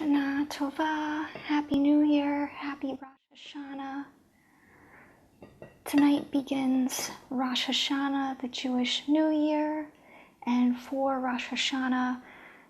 Shana Tova, Happy New Year, Happy Rosh Hashanah. Tonight begins Rosh Hashanah, the Jewish New Year, and for Rosh Hashanah,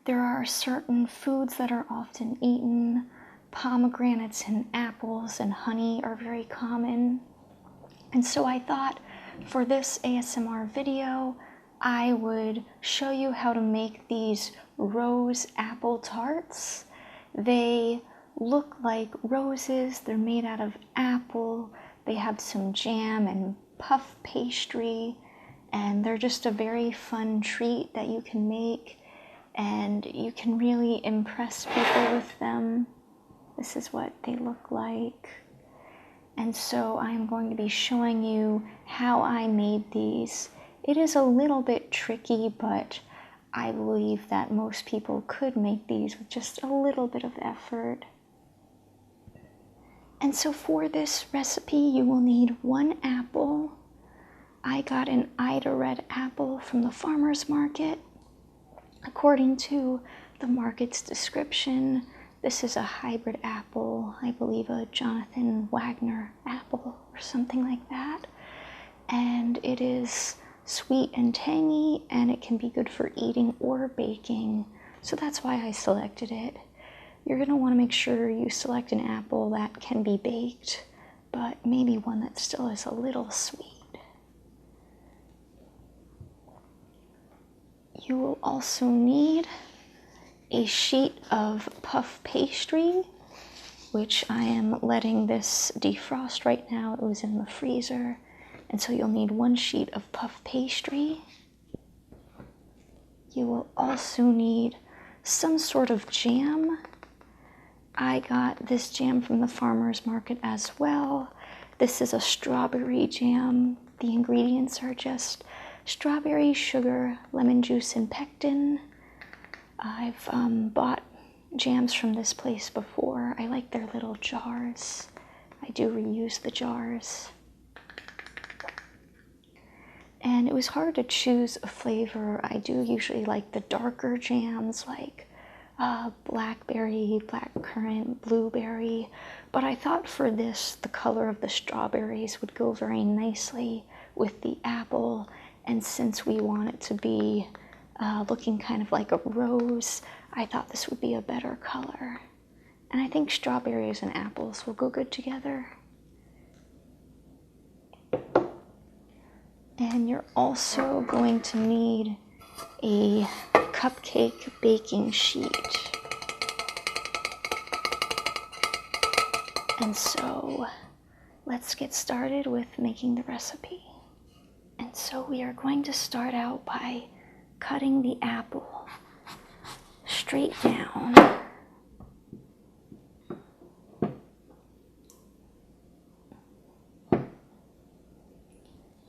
there are certain foods that are often eaten. Pomegranates and apples and honey are very common. And so I thought for this ASMR video, I would show you how to make these rose apple tarts. They look like roses, they're made out of apple, they have some jam and puff pastry, and they're just a very fun treat that you can make, and you can really impress people with them. This is what they look like. And so I'm going to be showing you how I made these. It is a little bit tricky, but I believe that most people could make these with just a little bit of effort. And so for this recipe, you will need 1 apple. I got an Ida red apple from the farmer's market. According to the market's description, this is a hybrid apple, I believe a Jonathan Wagner apple or something like that. And it is sweet and tangy, and it can be good for eating or baking. So that's why I selected it. You're gonna wanna make sure you select an apple that can be baked, but maybe one that still is a little sweet. You will also need a sheet of puff pastry, which I am letting this defrost right now. It was in the freezer. And so you'll need 1 sheet of puff pastry. You will also need some sort of jam. I got this jam from the farmer's market as well. This is a strawberry jam. The ingredients are just strawberry, sugar, lemon juice, and pectin. I've bought jams from this place before. I like their little jars. I do reuse the jars. And it was hard to choose a flavor. I do usually like the darker jams like blackberry, blackcurrant, blueberry. But I thought for this, the color of the strawberries would go very nicely with the apple. And since we want it to be looking kind of like a rose, I thought this would be a better color. And I think strawberries and apples will go good together. And you're also going to need a cupcake baking sheet. And so let's get started with making the recipe. And so we are going to start out by cutting the apple straight down.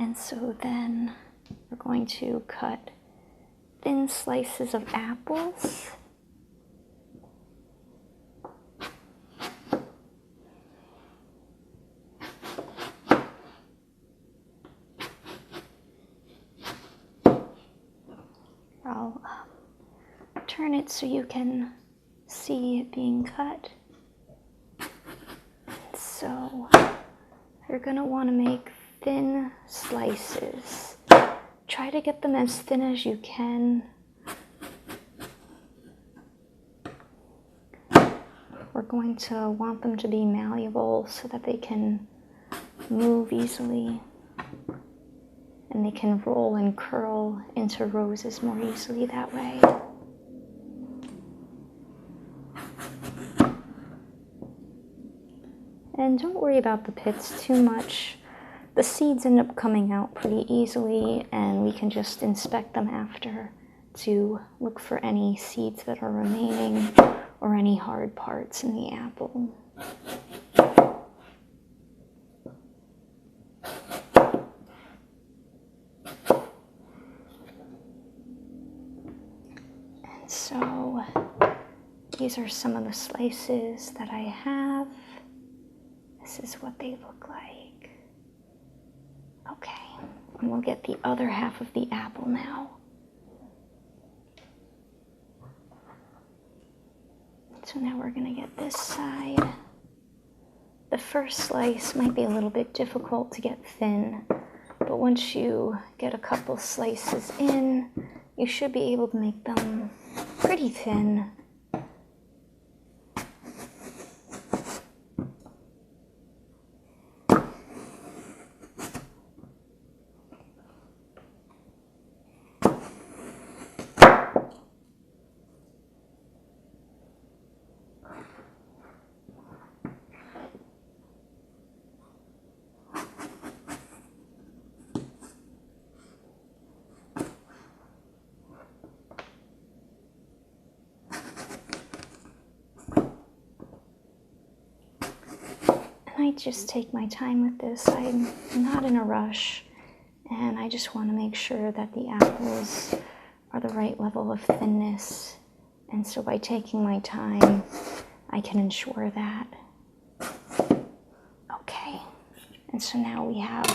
And so then we're going to cut thin slices of apples. I'll turn it so you can see it being cut. So you're going to want to make thin slices. Try to get them as thin as you can. We're going to want them to be malleable so that they can move easily and they can roll and curl into roses more easily that way. And don't worry about the pits too much. The seeds end up coming out pretty easily, and we can just inspect them after to look for any seeds that are remaining or any hard parts in the apple. And so these are some of the slices that I have. This is what they look like. Okay, and we'll get the other half of the apple now. So now we're gonna get this side. The first slice might be a little bit difficult to get thin, but once you get a couple slices in, you should be able to make them pretty thin. I just take my time with this. I'm not in a rush, and I just want to make sure that the apples are the right level of thinness. And so by taking my time, I can ensure that. Okay, and so now we have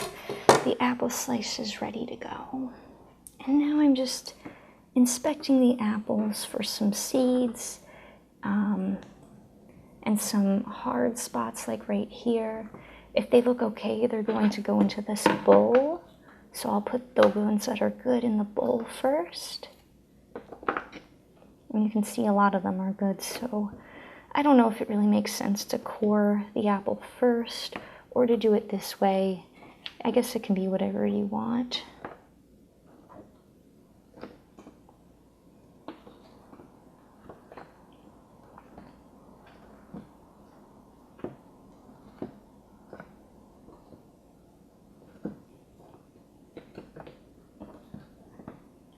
the apple slices ready to go. And now I'm just inspecting the apples for some seeds, and some hard spots like right here. If they look okay, they're going to go into this bowl. So I'll put the ones that are good in the bowl first. And you can see a lot of them are good, so I don't know if it really makes sense to core the apple first or to do it this way. I guess it can be whatever you want.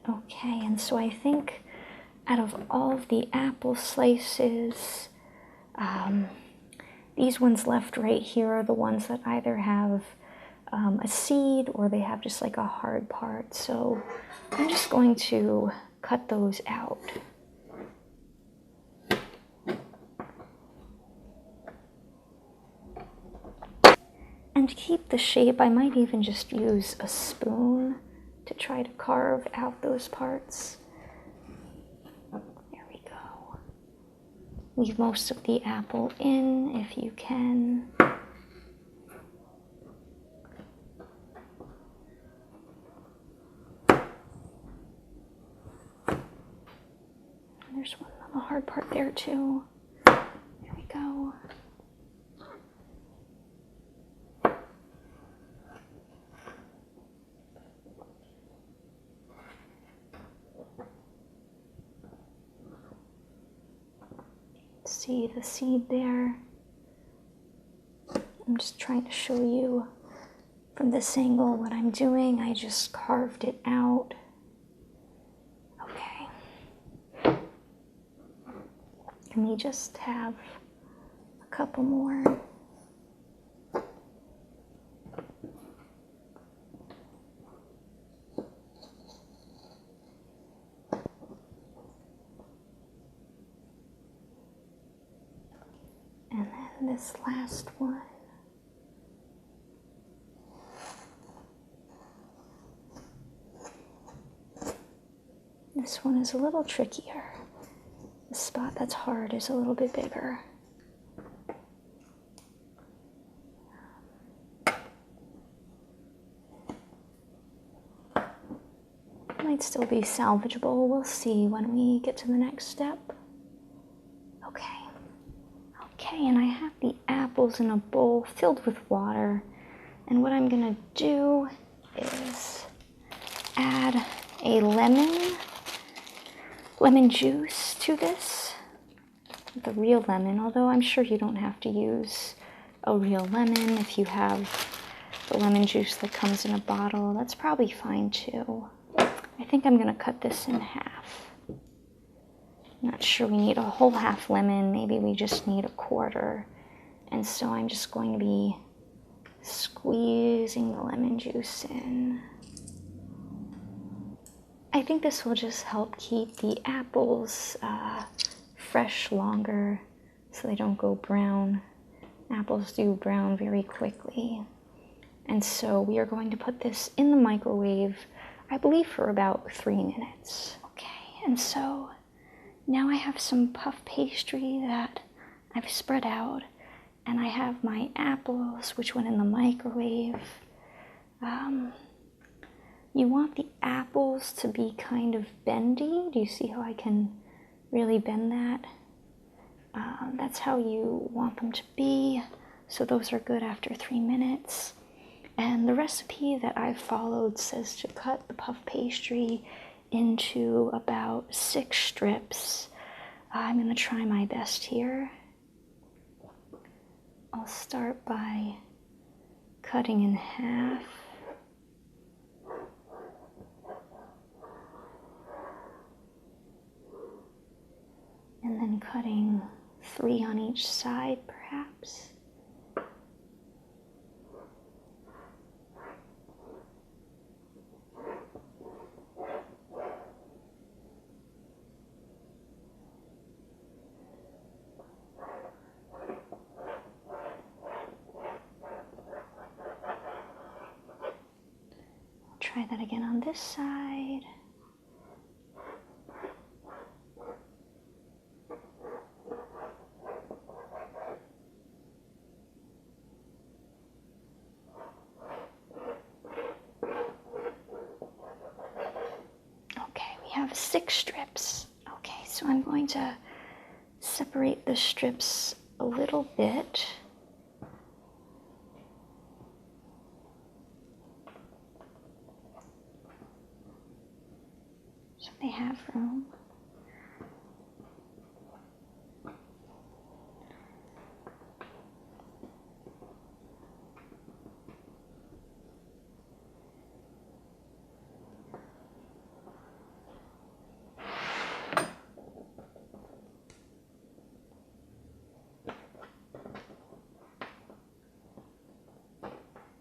Okay, and so I think out of all of the apple slices, these ones left right here are the ones that either have a seed or they have just like a hard part. So I'm just going to cut those out. And to keep the shape, I might even just use a spoon to try to carve out those parts. There we go. Leave most of the apple in if you can. There's one little hard part there too. There we go. See the seed there? I'm just trying to show you from this angle what I'm doing. I just carved it out. Okay. Can we just have a couple more? And then this last one. This one is a little trickier. The spot that's hard is a little bit bigger. Might still be salvageable. We'll see when we get to the next step. Okay, and I have the apples in a bowl filled with water. And what I'm gonna do is add a lemon juice to this. The real lemon, although I'm sure you don't have to use a real lemon. If you have the lemon juice that comes in a bottle, that's probably fine too. I think I'm gonna cut this in half. I'm not sure we need a whole half lemon, maybe we just need a quarter. And so I'm just going to be squeezing the lemon juice in. I think this will just help keep the apples fresh longer so they don't go brown. Apples do brown very quickly. And so we are going to put this in the microwave, I believe for about 3 minutes. Okay, and so Now I have some puff pastry that I've spread out, and I have my apples, which went in the microwave. You want the apples to be kind of bendy. Do you see how I can really bend that? That's how you want them to be. So those are good after 3 minutes. And the recipe that I've followed says to cut the puff pastry into about 6 strips. I'm going to try my best here. I'll start by cutting in half. And then cutting 3 on each side, perhaps. Try that again on this side. Okay, we have 6 strips. Okay, so I'm going to separate the strips a little bit. So they have room.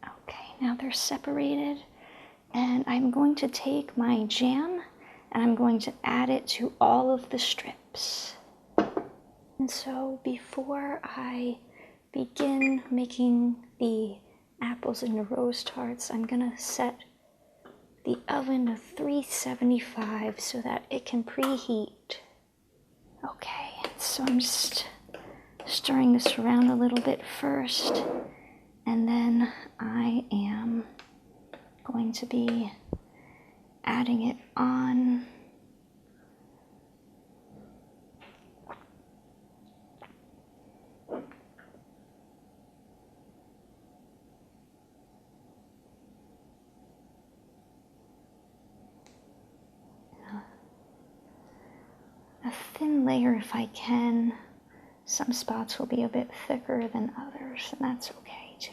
Okay, now they're separated, and I'm going to take my jam and I'm going to add it to all of the strips. And so before I begin making the apples into rose tarts, I'm going to set the oven to 375 so that it can preheat. Okay, so I'm just stirring this around a little bit first, and then I am going to be adding it on. A thin layer if I can. Some spots will be a bit thicker than others, and that's okay too.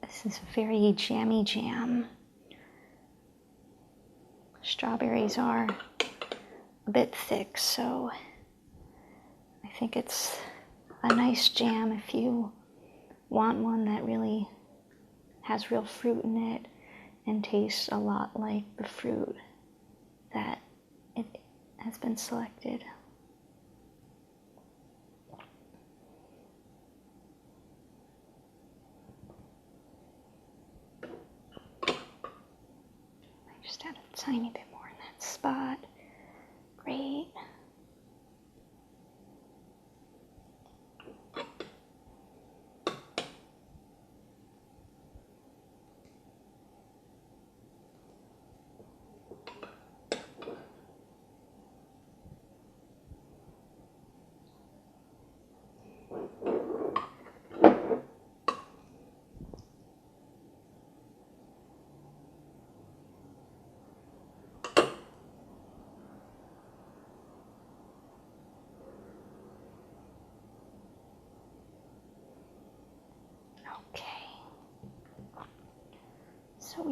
This is very jammy jam. Strawberries are a bit thick, so I think it's a nice jam if you want one that really has real fruit in it and tastes a lot like the fruit that it has been selected. Just add a tiny bit more in that spot. Great.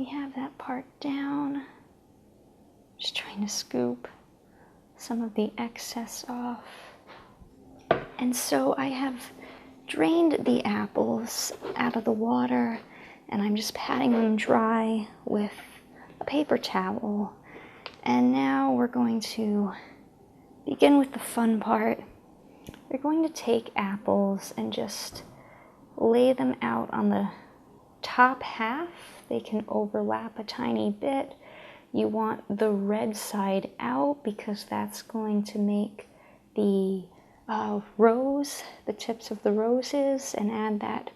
we have that part down. Just trying to scoop some of the excess off. And so I have drained the apples out of the water, and I'm just patting them dry with a paper towel. And now we're going to begin with the fun part. We're going to take apples and just lay them out on the top half. They can overlap a tiny bit. You want the red side out because that's going to make the rose, the tips of the roses, and add that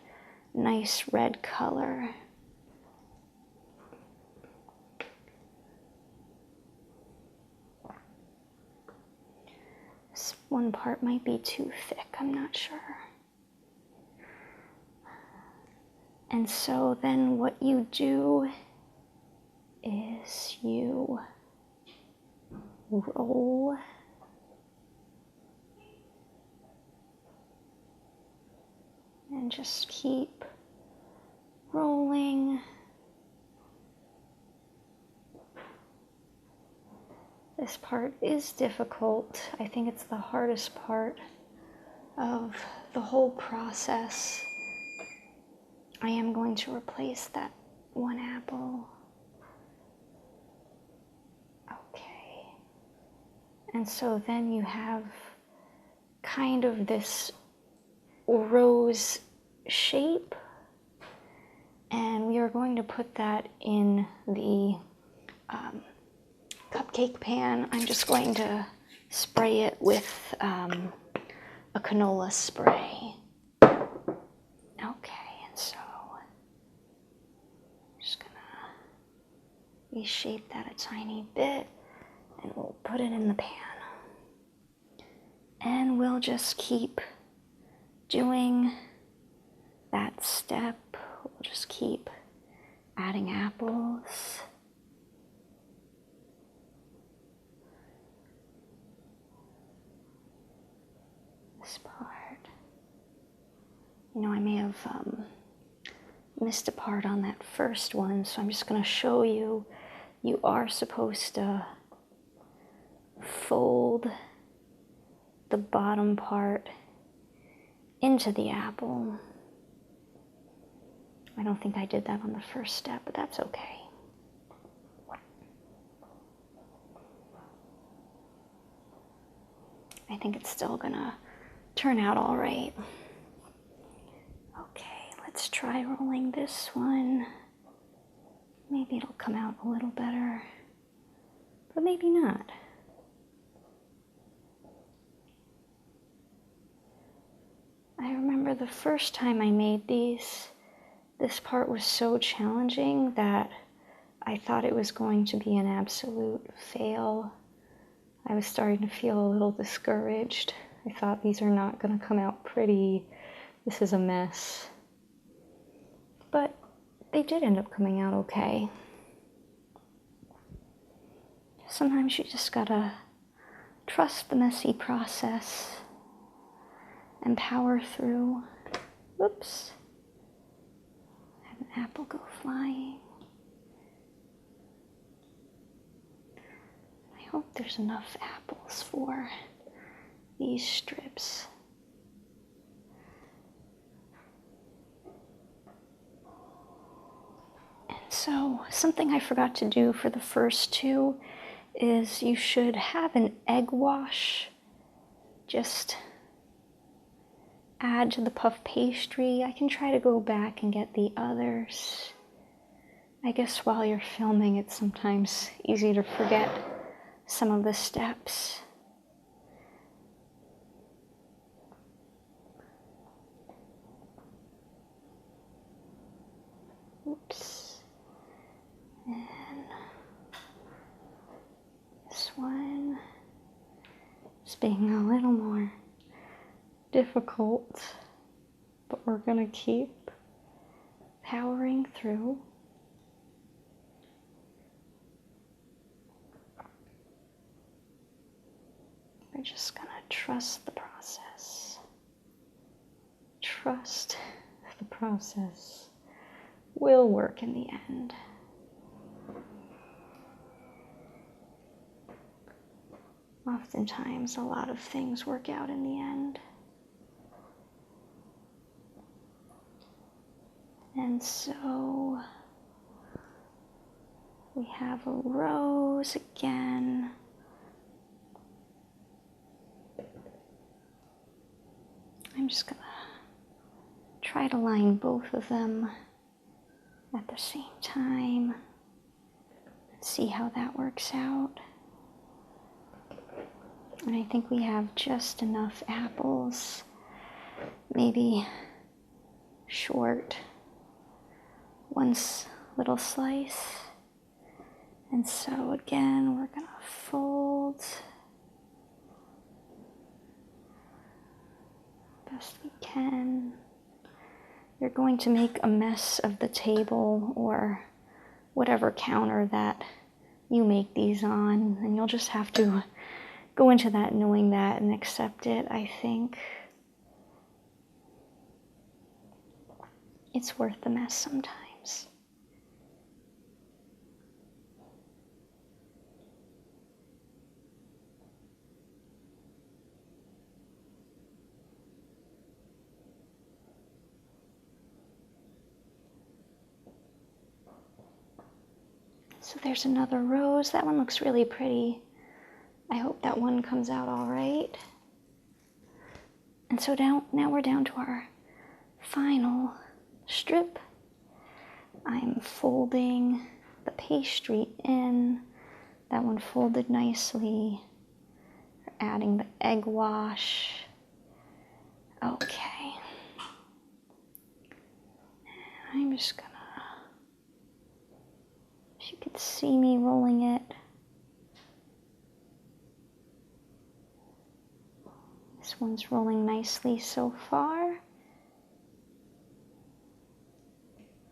nice red color. This one part might be too thick, I'm not sure. And so then what you do is you roll and just keep rolling. This part is difficult. I think it's the hardest part of the whole process. I am going to replace that one apple. Okay. And so then you have kind of this rose shape, and we are going to put that in the cupcake pan. I'm just going to spray it with a canola spray. Okay, and so just gonna reshape that a tiny bit, and we'll put it in the pan. And we'll just keep doing that step. We'll just keep adding apples. This part. You know, I may have missed a part on that first one, so I'm just going to show you. You are supposed to fold the bottom part into the apple. I don't think I did that on the first step, but that's okay. I think it's still gonna turn out all right. Okay, let's try rolling this one. Maybe it'll come out a little better, but maybe not. I remember the first time I made these, this part was so challenging that I thought it was going to be an absolute fail. I was starting to feel a little discouraged. I thought these are not going to come out pretty. This is a mess. But they did end up coming out okay. Sometimes you just gotta trust the messy process and power through. Whoops. I had an apple go flying. I hope there's enough apples for these strips. And so something I forgot to do for the first two is you should have an egg wash. Just add to the puff pastry. I can try to go back and get the others. I guess while you're filming, it's sometimes easy to forget some of the steps. Oops. And this one is being a little more difficult, but we're gonna keep powering through. We're just gonna trust the process. Trust the process will work in the end. Oftentimes, a lot of things work out in the end. And so we have a rose again. I'm just gonna try to line both of them at the same time. See how that works out. And I think we have just enough apples, maybe short, one little slice. And so again, we're gonna fold best we can. You're going to make a mess of the table or whatever counter that you make these on, and you'll just have to go into that knowing that and accept it. I think it's worth the mess sometimes. So there's another rose. That one looks really pretty. I hope that one comes out all right. And so now we're down to our final strip. I'm folding the pastry in. That one folded nicely. Adding the egg wash. Okay. I'm just gonna, if you could see me rolling it. This one's rolling nicely so far.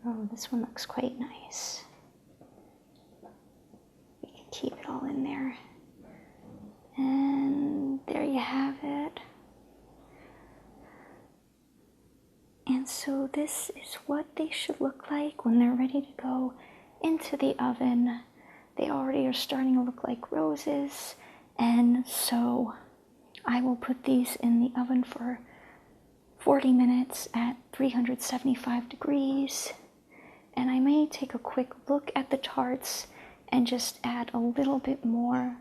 Oh, this one looks quite nice. We can keep it all in there. And there you have it. And so this is what they should look like when they're ready to go into the oven. They already are starting to look like roses. And so I will put these in the oven for 40 minutes at 375 degrees. And I may take a quick look at the tarts and just add a little bit more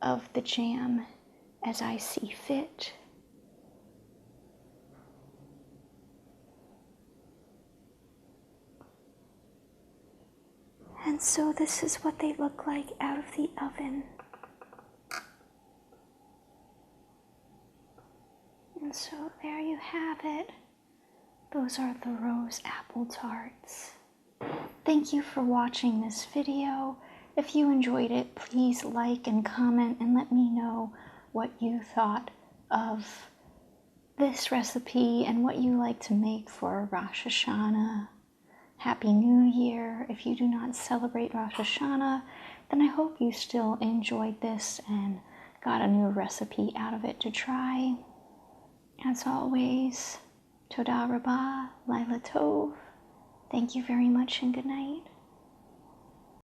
of the jam as I see fit. And so this is what they look like out of the oven. And so there you have it. Those are the rose apple tarts. Thank you for watching this video. If you enjoyed it, please like and comment and let me know what you thought of this recipe and what you like to make for Rosh Hashanah. Happy New Year. If you do not celebrate Rosh Hashanah, then I hope you still enjoyed this and got a new recipe out of it to try. As always, Toda Rabbah, Laila Tov. Thank you very much and good night.